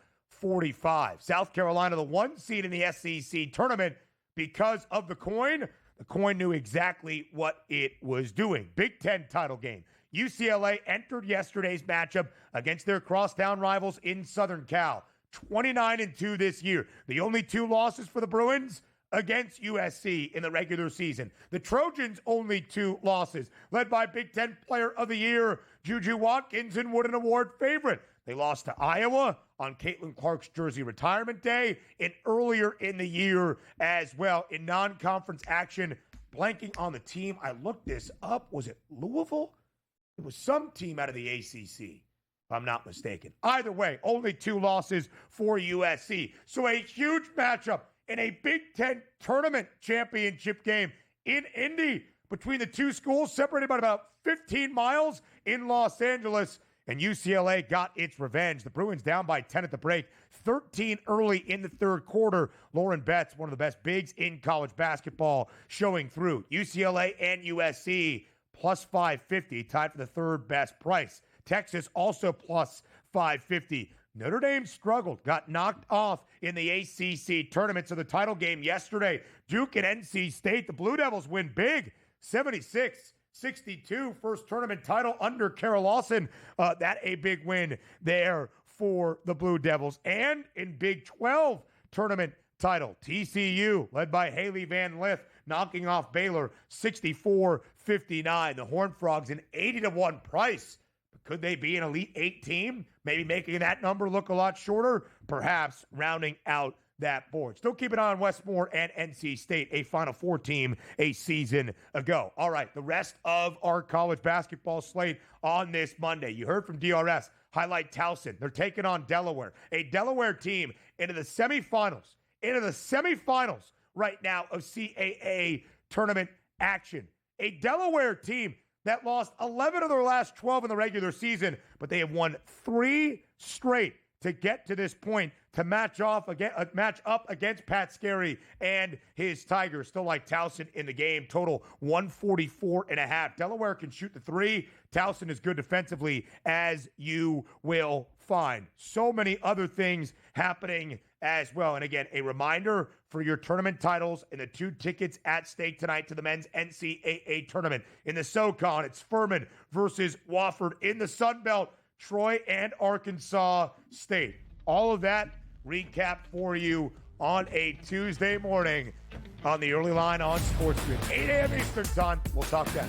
South Carolina, the 1 seed in the SEC tournament because of the coin. The coin knew exactly what it was doing. Big Ten title game. UCLA entered yesterday's matchup against their crosstown rivals in Southern Cal. 29-2 this year. The only 2 losses for the Bruins against USC in the regular season. The Trojans only 2 losses, led by Big Ten Player of the Year, Juju Watkins, and Wood an award favorite. They lost to Iowa on Caitlin Clark's jersey retirement day and earlier in the year as well in non-conference action. Blanking on the team. I looked this up. Was it Louisville? It was some team out of the ACC, if I'm not mistaken. Either way, only 2 losses for USC. So a huge matchup in a Big Ten tournament championship game in Indy between the 2 schools, separated by about 15 miles in Los Angeles. And UCLA got its revenge. The Bruins down by 10 at the break, 13 early in the third quarter. Lauren Betts, one of the best bigs in college basketball, showing through. UCLA and USC plus 550, tied for the third best price. Texas also plus 550. Notre Dame struggled, got knocked off in the ACC tournament. So the title game yesterday, Duke and NC State, the Blue Devils win big, 76-62, first tournament title under Carol Lawson. That a big win there for the Blue Devils. And in Big 12 tournament title, TCU, led by Haley Van Lith, knocking off Baylor 64-59. The Horned Frogs an 80-1 price. But could they be an Elite 8 team? Maybe making that number look a lot shorter? Perhaps rounding out that board. Still keep an eye on Westmore and NC State, a Final Four team a season ago. All right, the rest of our college basketball slate on this Monday. You heard from DRS, highlight Towson. They're taking on Delaware, a Delaware team into the semifinals right now of CAA tournament action. A Delaware team that lost 11 of their last 12 in the regular season, but they have won 3 straight to get to this point, to match up against Pat Scarry and his Tigers. Still like Towson in the game. Total 144.5. Delaware can shoot the three. Towson is good defensively, as you will find. So many other things happening as well. And again, a reminder for your tournament titles and the 2 tickets at stake tonight to the men's NCAA tournament. In the SoCon, it's Furman versus Wofford. In the Sun Belt, Troy and Arkansas State. All of that recap for you on a Tuesday morning on the Early Line on SportsGrid. 8 a.m. Eastern time. We'll talk then.